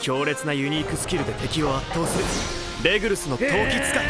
強烈なユニークスキルで敵を圧倒するレグルスの陶器使い。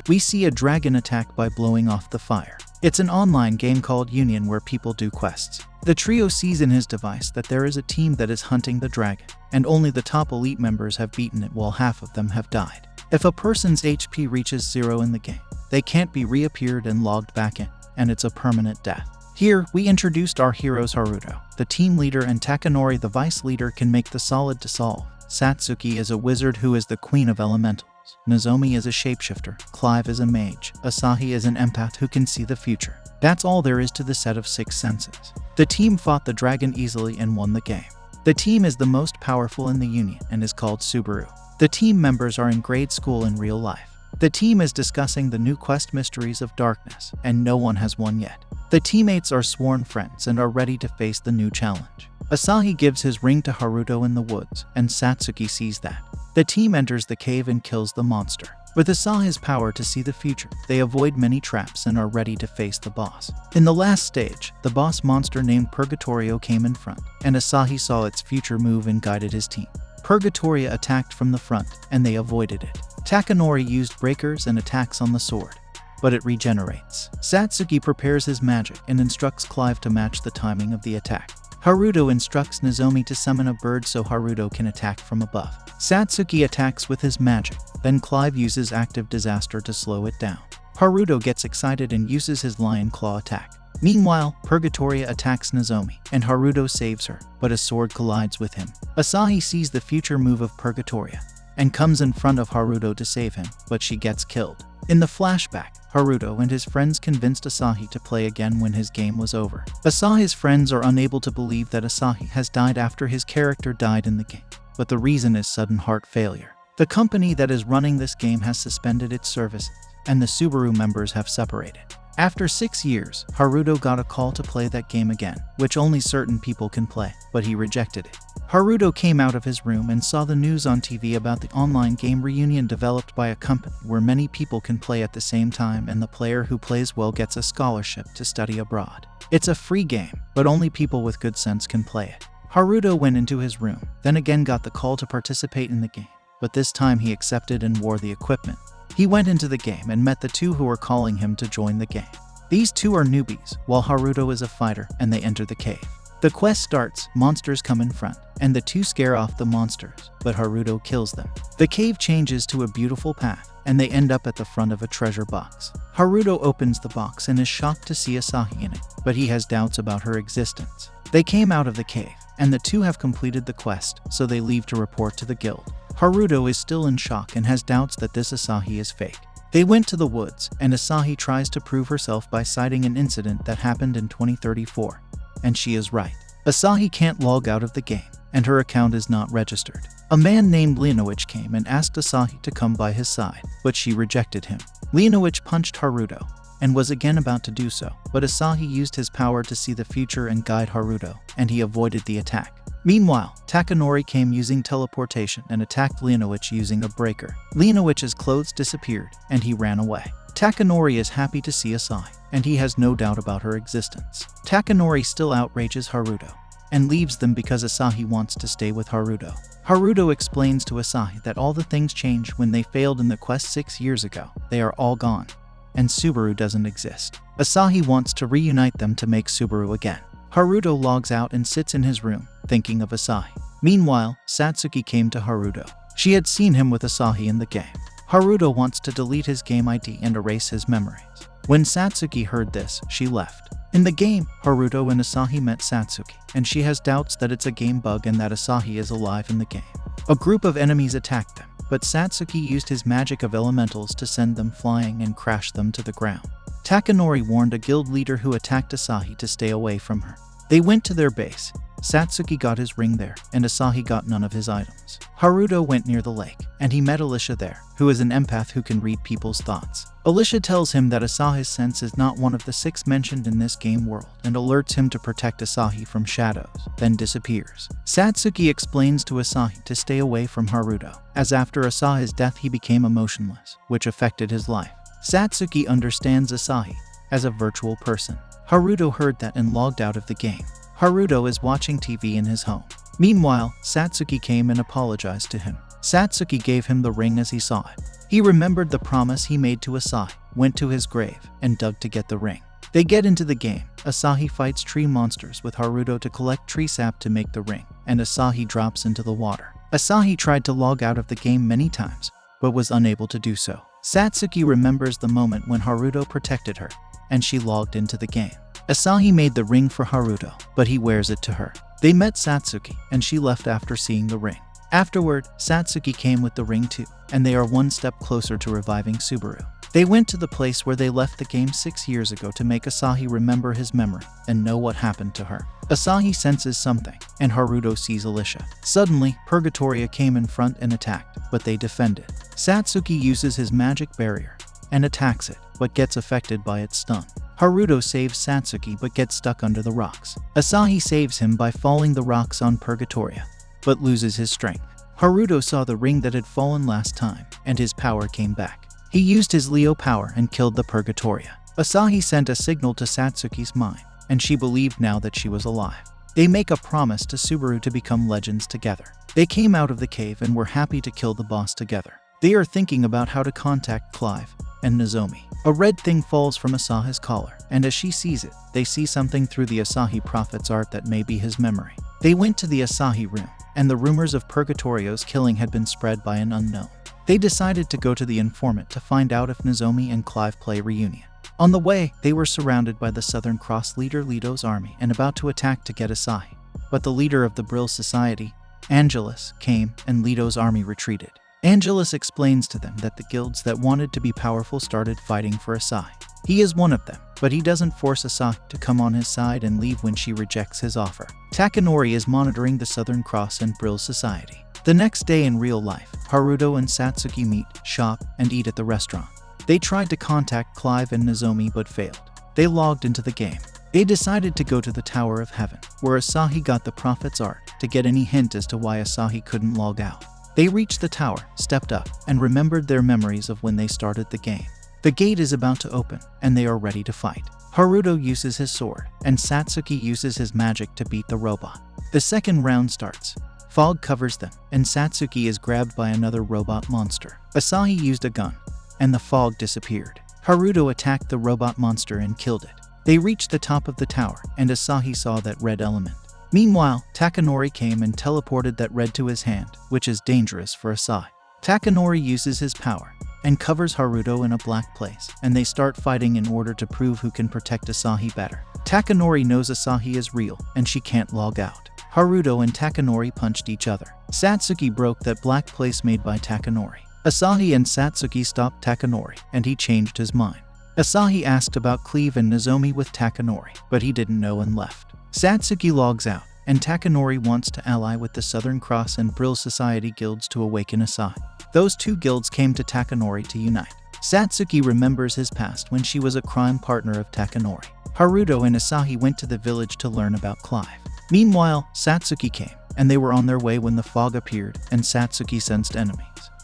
We see a dragon attack by blowing off the fire. It's an online game called Union where people do quests. The trio sees in his device that there is a team that is hunting the dragon, and only the top elite members have beaten it while half of them have died. If a person's HP reaches 0 in the game, they can't be reappeared and logged back in, and it's a permanent death. Here, we introduced our heroes Haruto, the team leader, and Takanori, the vice leader, can make the solid dissolve. Satsuki is a wizard who is the queen of elementals. Nozomi is a shapeshifter, Clive is a mage, Asahi is an empath who can see the future. That's all there is to the set of 6 senses. The team fought the dragon easily and won the game. The team is the most powerful in the Union and is called Subaru. The team members are in grade school in real life. The team is discussing the new quest Mysteries of Darkness, and no one has won yet. The teammates are sworn friends and are ready to face the new challenge. Asahi gives his ring to Haruto in the woods, and Satsuki sees that. The team enters the cave and kills the monster. With Asahi's power to see the future, they avoid many traps and are ready to face the boss. In the last stage, the boss monster named Purgatorio came in front, and Asahi saw its future move and guided his team. Purgatoria attacked from the front, and they avoided it. Takanori used breakers and attacks on the sword, but it regenerates. Satsuki prepares his magic and instructs Clive to match the timing of the attack. Haruto instructs Nozomi to summon a bird so Haruto can attack from above. Satsuki attacks with his magic, then Clive uses active disaster to slow it down. Haruto gets excited and uses his lion claw attack. Meanwhile, Purgatoria attacks Nozomi, and Haruto saves her, but a sword collides with him. Asahi sees the future move of Purgatoria, and comes in front of Haruto to save him, but she gets killed. In the flashback, Haruto and his friends convinced Asahi to play again when his game was over. Asahi's friends are unable to believe that Asahi has died after his character died in the game, but the reason is sudden heart failure. The company that is running this game has suspended its services, and the Subaru members have separated. After 6 years, Haruto got a call to play that game again, which only certain people can play, but he rejected it. Haruto came out of his room and saw the news on TV about the online game Reunion developed by a company where many people can play at the same time, and the player who plays well gets a scholarship to study abroad. It's a free game, but only people with good sense can play it. Haruto went into his room, then again got the call to participate in the game, but this time he accepted and wore the equipment. He went into the game and met the two who were calling him to join the game. These two are newbies, while Haruto is a fighter, and they enter the cave. The quest starts, monsters come in front, and the two scare off the monsters, but Haruto kills them. The cave changes to a beautiful path, and they end up at the front of a treasure box. Haruto opens the box and is shocked to see Asahi in it, but he has doubts about her existence. They came out of the cave, and the two have completed the quest, so they leave to report to the guild. Haruto is still in shock and has doubts that this Asahi is fake. They went to the woods, and Asahi tries to prove herself by citing an incident that happened in 2034. And she is right. Asahi can't log out of the game, and her account is not registered. A man named Leonowich came and asked Asahi to come by his side, but she rejected him. Leonowich punched Haruto, and was again about to do so, but Asahi used his power to see the future and guide Haruto, and he avoided the attack. Meanwhile, Takanori came using teleportation and attacked Leonowich using a breaker. Leonowich's clothes disappeared, and he ran away. Takanori is happy to see Asahi, and he has no doubt about her existence. Takanori still outrages Haruto, and leaves them because Asahi wants to stay with Haruto. Haruto explains to Asahi that all the things changed when they failed in the quest 6 years ago. They are all gone, and Subaru doesn't exist. Asahi wants to reunite them to make Subaru again. Haruto logs out and sits in his room, thinking of Asahi. Meanwhile, Satsuki came to Haruto. She had seen him with Asahi in the game. Haruto wants to delete his game ID and erase his memories. When Satsuki heard this, she left. In the game, Haruto and Asahi met Satsuki, and she has doubts that it's a game bug and that Asahi is alive in the game. A group of enemies attacked them, but Satsuki used his magic of elementals to send them flying and crash them to the ground. Takanori warned a guild leader who attacked Asahi to stay away from her. They went to their base. Satsuki got his ring there, and Asahi got none of his items. Haruto went near the lake, and he met Alicia there, who is an empath who can read people's thoughts. Alicia tells him that Asahi's sense is not one of the 6 mentioned in this game world, and alerts him to protect Asahi from shadows, then disappears. Satsuki explains to Asahi to stay away from Haruto, as after Asahi's death he became emotionless, which affected his life. Satsuki understands Asahi as a virtual person. Haruto heard that and logged out of the game. Haruto is watching TV in his home. Meanwhile, Satsuki came and apologized to him. Satsuki gave him the ring as he saw it. He remembered the promise he made to Asahi, went to his grave, and dug to get the ring. They get into the game. Asahi fights tree monsters with Haruto to collect tree sap to make the ring, and Asahi drops into the water. Asahi tried to log out of the game many times, but was unable to do so. Satsuki remembers the moment when Haruto protected her, and she logged into the game. Asahi made the ring for Haruto, but he wears it to her. They met Satsuki, and she left after seeing the ring. Afterward, Satsuki came with the ring too, and they are one step closer to reviving Subaru. They went to the place where they left the game 6 years ago to make Asahi remember his memory and know what happened to her. Asahi senses something, and Haruto sees Alicia. Suddenly, Purgatoria came in front and attacked, but they defended. Satsuki uses his magic barrier and attacks it, but gets affected by its stun. Haruto saves Satsuki but gets stuck under the rocks. Asahi saves him by falling the rocks on Purgatoria, but loses his strength. Haruto saw the ring that had fallen last time, and his power came back. He used his Leo power and killed the Purgatoria. Asahi sent a signal to Satsuki's mind, and she believed now that she was alive. They make a promise to Subaru to become legends together. They came out of the cave and were happy to kill the boss together. They are thinking about how to contact Clive and Nozomi. A red thing falls from Asahi's collar, and as she sees it, they see something through the Asahi Prophet's art that may be his memory. They went to the Asahi room, and the rumors of Purgatorio's killing had been spread by an unknown. They decided to go to the informant to find out if Nozomi and Clive play reunion. On the way, they were surrounded by the Southern Cross leader Leto's army and about to attack to get Asahi. But the leader of the Brill Society, Angelus, came and Leto's army retreated. Angelus explains to them that the guilds that wanted to be powerful started fighting for Asahi. He is one of them, but he doesn't force Asahi to come on his side and leave when she rejects his offer. Takanori is monitoring the Southern Cross and Brill Society. The next day in real life, Haruto and Satsuki meet, shop, and eat at the restaurant. They tried to contact Clive and Nozomi but failed. They logged into the game. They decided to go to the Tower of Heaven, where Asahi got the Prophet's art, to get any hint as to why Asahi couldn't log out. They reached the tower, stepped up, and remembered their memories of when they started the game. The gate is about to open, and they are ready to fight. Haruto uses his sword, and Satsuki uses his magic to beat the robot. The second round starts. Fog covers them, and Satsuki is grabbed by another robot monster. Asahi used a gun, and the fog disappeared. Haruto attacked the robot monster and killed it. They reached the top of the tower, and Asahi saw that red element. Meanwhile, Takanori came and teleported that red to his hand, which is dangerous for Asahi. Takanori uses his power and covers Haruto in a black place, and they start fighting in order to prove who can protect Asahi better. Takanori knows Asahi is real, and she can't log out. Haruto and Takanori punched each other. Satsuki broke that black place made by Takanori. Asahi and Satsuki stopped Takanori, and he changed his mind. Asahi asked about Cleave and Nozomi with Takanori, but he didn't know and left. Satsuki logs out, and Takanori wants to ally with the Southern Cross and Brill Society guilds to awaken Asahi. Those two guilds came to Takanori to unite. Satsuki remembers his past when she was a crime partner of Takanori. Haruto and Asahi went to the village to learn about Clive. Meanwhile, Satsuki came, and they were on their way when the fog appeared, and Satsuki sensed enemies.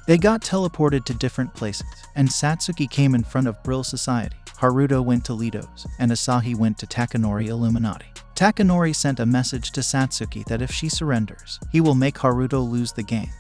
They got teleported to different places, and Satsuki came in front of Brill Society. Haruto went to Leto's, and Asahi went to Takanori Illuminati. Takanori sent a message to Satsuki that if she surrenders, he will make Haruto lose the game,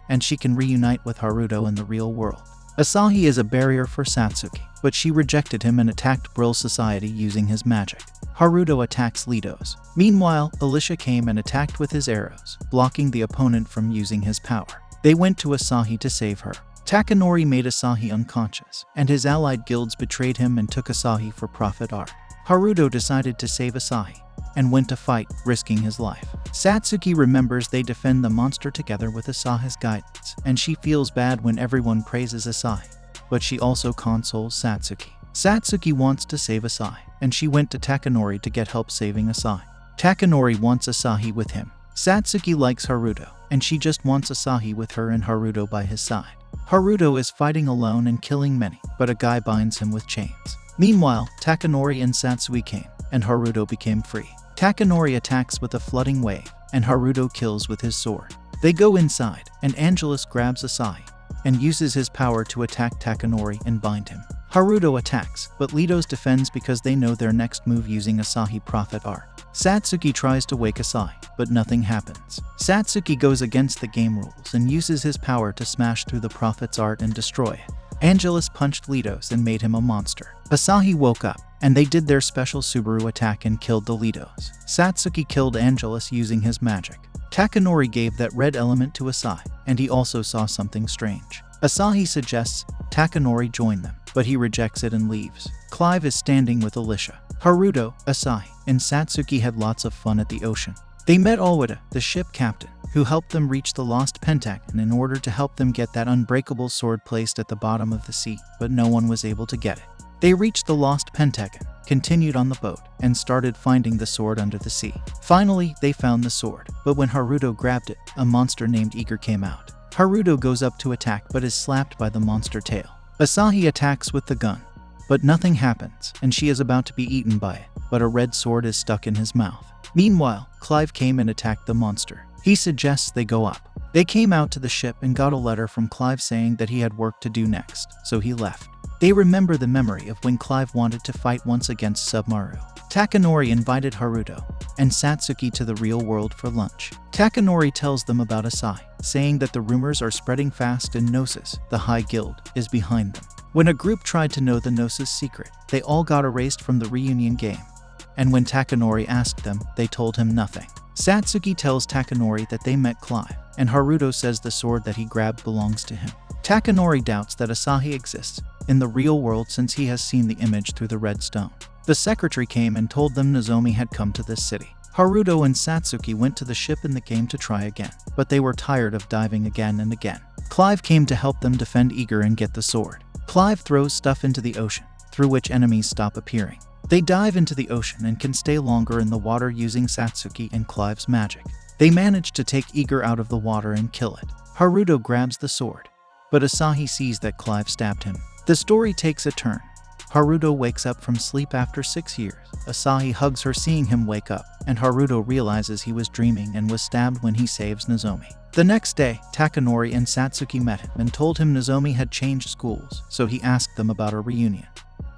and she can reunite with Haruto in the real world. Asahi is a barrier for Satsuki, but she rejected him and attacked Brill Society using his magic. Haruto attacks Leto's. Meanwhile, Alicia came and attacked with his arrows, blocking the opponent from using his power. They went to Asahi to save her. Takanori made Asahi unconscious, and his allied guilds betrayed him and took Asahi for profit art. Haruto decided to save Asahi, and went to fight, risking his life. Satsuki remembers they defend the monster together with Asahi's guidance, and she feels bad when everyone praises Asahi, but she also consoles Satsuki. Satsuki wants to save Asahi, and she went to Takanori to get help saving Asahi. Takanori wants Asahi with him. Satsuki likes Haruto, and she just wants Asahi with her and Haruto by his side. Haruto is fighting alone and killing many, but a guy binds him with chains. Meanwhile, Takanori and Satsui came, and Haruto became free. Takanori attacks with a flooding wave, and Haruto kills with his sword. They go inside, and Angelus grabs Asahi, and uses his power to attack Takanori and bind him. Haruto attacks, but Leto's defends because they know their next move using Asahi Prophet art. Satsuki tries to wake Asahi, but nothing happens. Satsuki goes against the game rules and uses his power to smash through the Prophet's art and destroy it. Angelus punched Litos and made him a monster. Asahi woke up, and they did their special Subaru attack and killed the Litos. Satsuki killed Angelus using his magic. Takanori gave that red element to Asahi, and he also saw something strange. Asahi suggests Takanori join them, but he rejects it and leaves. Clive is standing with Alicia. Haruto, Asahi, and Satsuki had lots of fun at the ocean. They met Owada, the ship captain, who helped them reach the lost pentagon in order to help them get that unbreakable sword placed at the bottom of the sea, but no one was able to get it. They reached the lost pentagon, continued on the boat, and started finding the sword under the sea. Finally, they found the sword, but when Haruto grabbed it, a monster named Eager came out. Haruto goes up to attack but is slapped by the monster tail. Asahi attacks with the gun, but nothing happens, and she is about to be eaten by it, but a red sword is stuck in his mouth. Meanwhile, Clive came and attacked the monster. He suggests they go up. They came out to the ship and got a letter from Clive saying that he had work to do next, so he left. They remember the memory of when Clive wanted to fight once against Subaru. Takanori invited Haruto and Satsuki to the real world for lunch. Takanori tells them about Asahi, saying that the rumors are spreading fast and Gnosis, the High Guild, is behind them. When a group tried to know the Gnosis secret, they all got erased from the reunion game. And when Takanori asked them, they told him nothing. Satsuki tells Takanori that they met Clive, and Haruto says the sword that he grabbed belongs to him. Takanori doubts that Asahi exists in the real world since he has seen the image through the red stone. The secretary came and told them Nozomi had come to this city. Haruto and Satsuki went to the ship in the game to try again, but they were tired of diving again and again. Clive came to help them defend Eager and get the sword. Clive throws stuff into the ocean, through which enemies stop appearing. They dive into the ocean and can stay longer in the water using Satsuki and Clive's magic. They manage to take Eager out of the water and kill it. Haruto grabs the sword, but Asahi sees that Clive stabbed him. The story takes a turn. Haruto wakes up from sleep after 6 years. Asahi hugs her seeing him wake up, and Haruto realizes he was dreaming and was stabbed when he saves Nozomi. The next day, Takanori and Satsuki met him and told him Nozomi had changed schools, so he asked them about a reunion.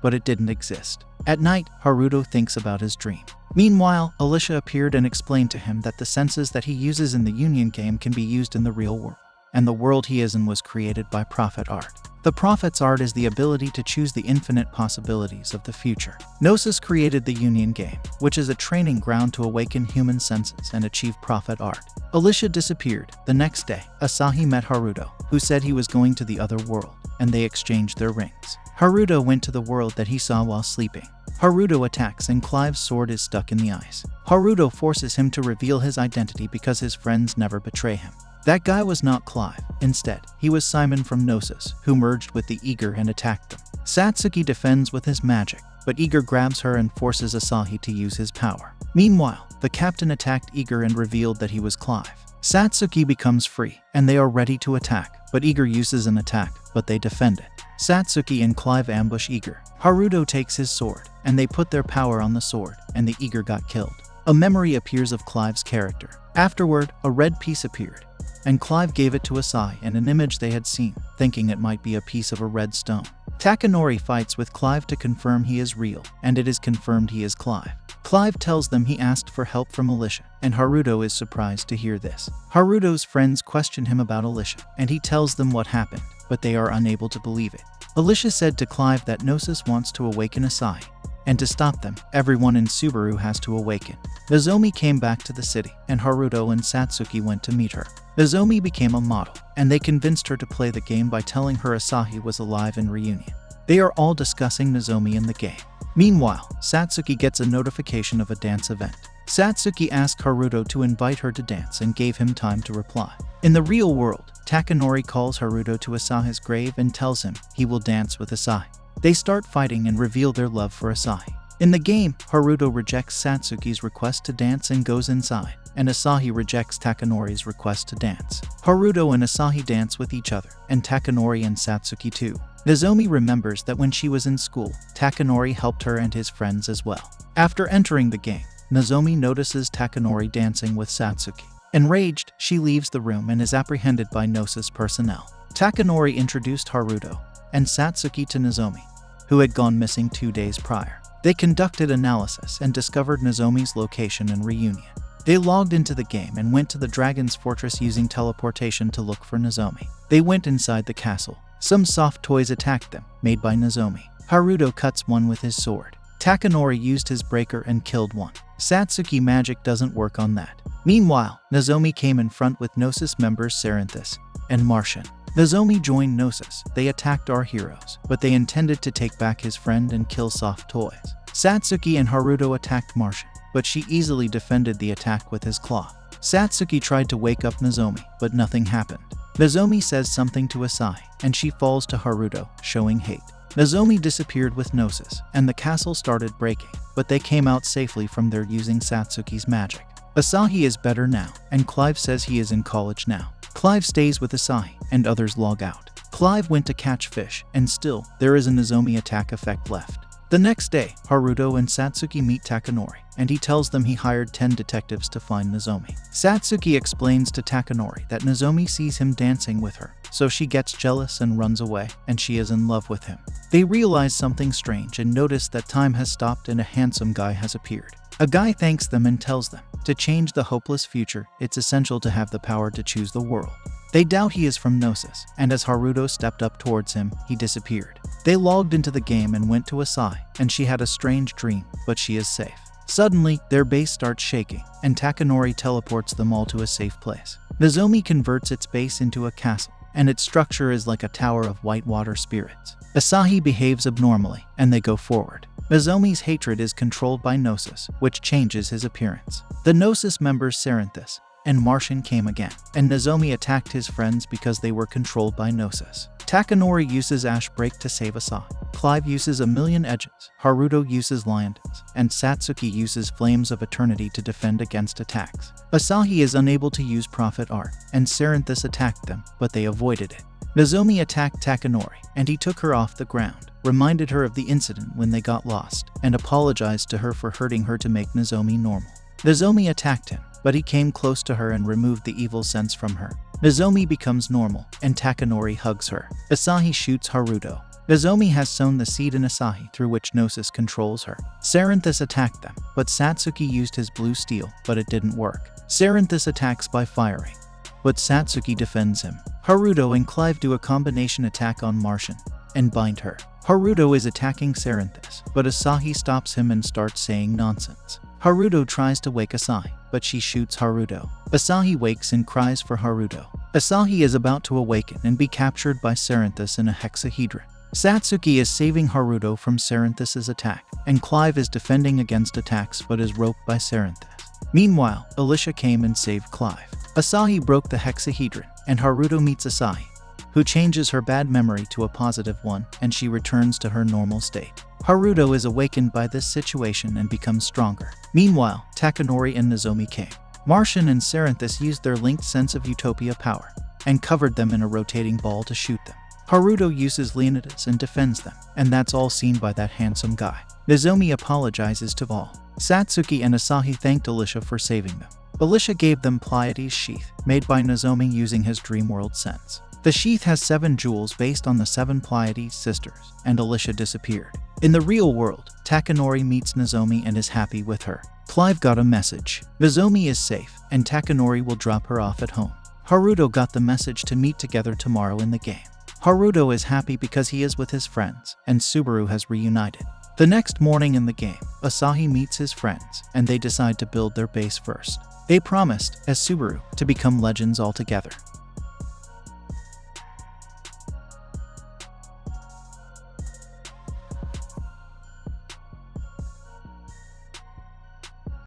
But it didn't exist. At night, Haruto thinks about his dream. Meanwhile, Alicia appeared and explained to him that the senses that he uses in the Union game can be used in the real world, and the world he is in was created by Prophet Art. The Prophet's art is the ability to choose the infinite possibilities of the future. Gnosis created the Union game, which is a training ground to awaken human senses and achieve Prophet Art. Alicia disappeared. The next day, Asahi met Haruto, who said he was going to the other world, and they exchanged their rings. Haruto went to the world that he saw while sleeping. Haruto attacks and Clive's sword is stuck in the ice. Haruto forces him to reveal his identity because his friends never betray him. That guy was not Clive. Instead, he was Simon from Gnosis, who merged with the Eager and attacked them. Satsuki defends with his magic, but Eager grabs her and forces Asahi to use his power. Meanwhile, the captain attacked Eager and revealed that he was Clive. Satsuki becomes free, and they are ready to attack, but Eager uses an attack, but they defend it. Satsuki and Clive ambush Eager. Haruto takes his sword, and they put their power on the sword, and the Eager got killed. A memory appears of Clive's character. Afterward, a red piece appeared, and Clive gave it to Asahi and an image they had seen, thinking it might be a piece of a red stone. Takanori fights with Clive to confirm he is real, and it is confirmed he is Clive. Clive tells them he asked for help from Alicia, and Haruto is surprised to hear this. Haruto's friends question him about Alicia, and he tells them what happened, but they are unable to believe it. Alicia said to Clive that Gnosis wants to awaken Asahi, and to stop them, everyone in Subaru has to awaken. Nozomi came back to the city, and Haruto and Satsuki went to meet her. Nozomi became a model, and they convinced her to play the game by telling her Asahi was alive in reunion. They are all discussing Nozomi in the game. Meanwhile, Satsuki gets a notification of a dance event. Satsuki asked Haruto to invite her to dance and gave him time to reply. In the real world, Takanori calls Haruto to Asahi's grave and tells him he will dance with Asahi. They start fighting and reveal their love for Asahi. In the game, Haruto rejects Satsuki's request to dance and goes inside, and Asahi rejects Takanori's request to dance. Haruto and Asahi dance with each other, and Takanori and Satsuki too. Nozomi remembers that when she was in school, Takanori helped her and his friends as well. After entering the game, Nozomi notices Takanori dancing with Satsuki. Enraged, she leaves the room and is apprehended by Gnosis personnel. Takanori introduced Haruto and Satsuki to Nozomi, who had gone missing 2 days prior. They conducted analysis and discovered Nozomi's location and reunion. They logged into the game and went to the dragon's fortress using teleportation to look for Nozomi. They went inside the castle. Some soft toys attacked them, made by Nozomi. Haruto cuts one with his sword. Takanori used his breaker and killed one. Satsuki magic doesn't work on that. Meanwhile, Nozomi came in front with Gnosis members Saranthus and Martian. Nozomi joined Gnosis. They attacked our heroes, but they intended to take back his friend and kill soft toys. Satsuki and Haruto attacked Martian, but she easily defended the attack with his claw. Satsuki tried to wake up Nozomi, but nothing happened. Nozomi says something to Asahi, and she falls to Haruto, showing hate. Nozomi disappeared with Gnosis, and the castle started breaking, but they came out safely from there using Satsuki's magic. Asahi is better now, and Clive says he is in college now. Clive stays with Asahi, and others log out. Clive went to catch fish, and still, there is a Nozomi attack effect left. The next day, Haruto and Satsuki meet Takanori, and he tells them he hired 10 detectives to find Nozomi. Satsuki explains to Takanori that Nozomi sees him dancing with her, so she gets jealous and runs away, and she is in love with him. They realize something strange and notice that time has stopped and a handsome guy has appeared. A guy thanks them and tells them, to change the hopeless future, it's essential to have the power to choose the world. They doubt he is from Gnosis, and as Haruto stepped up towards him, he disappeared. They logged into the game and went to Asahi, and she had a strange dream, but she is safe. Suddenly, their base starts shaking, and Takanori teleports them all to a safe place. Nozomi converts its base into a castle, and its structure is like a tower of whitewater spirits. Asahi behaves abnormally, and they go forward. Nozomi's hatred is controlled by Gnosis, which changes his appearance. The Gnosis members Saranthus and Martian came again, and Nozomi attacked his friends because they were controlled by Gnosis. Takanori uses Ash Break to save Asahi. Clive uses A Million Edges, Haruto uses Lion Dance, and Satsuki uses Flames of Eternity to defend against attacks. Asahi is unable to use Prophet Art, and Saranthus attacked them, but they avoided it. Nozomi attacked Takanori, and he took her off the ground, reminded her of the incident when they got lost, and apologized to her for hurting her to make Nozomi normal. Nozomi attacked him, but he came close to her and removed the evil sense from her. Nozomi becomes normal, and Takanori hugs her. Asahi shoots Haruto. Nozomi has sown the seed in Asahi through which Gnosis controls her. Saranthus attacked them, but Satsuki used his blue steel, but it didn't work. Saranthus attacks by firing, but Satsuki defends him. Haruto and Clive do a combination attack on Martian and bind her. Haruto is attacking Saranthus, but Asahi stops him and starts saying nonsense. Haruto tries to wake Asahi, but she shoots Haruto. Asahi wakes and cries for Haruto. Asahi is about to awaken and be captured by Saranthus in a hexahedron. Satsuki is saving Haruto from Saranthus's attack, and Clive is defending against attacks but is roped by Saranthus. Meanwhile, Alicia came and saved Clive. Asahi broke the hexahedron, and Haruto meets Asahi, who changes her bad memory to a positive one, and she returns to her normal state. Haruto is awakened by this situation and becomes stronger. Meanwhile, Takanori and Nozomi came. Martian and Saranthus used their linked sense of utopia power, and covered them in a rotating ball to shoot them. Haruto uses Leonidas and defends them, and that's all seen by that handsome guy. Nozomi apologizes to all. Satsuki and Asahi thanked Alicia for saving them. Alicia gave them Pleiades' sheath, made by Nozomi using his Dreamworld sense. The sheath has 7 jewels based on the 7 Pleiades sisters, and Alicia disappeared. In the real world, Takanori meets Nozomi and is happy with her. Clive got a message. Nozomi is safe, and Takanori will drop her off at home. Haruto got the message to meet together tomorrow in the game. Haruto is happy because he is with his friends, and Subaru has reunited. The next morning in the game, Asahi meets his friends, and they decide to build their base first. They promised, as Subaru, to become legends altogether.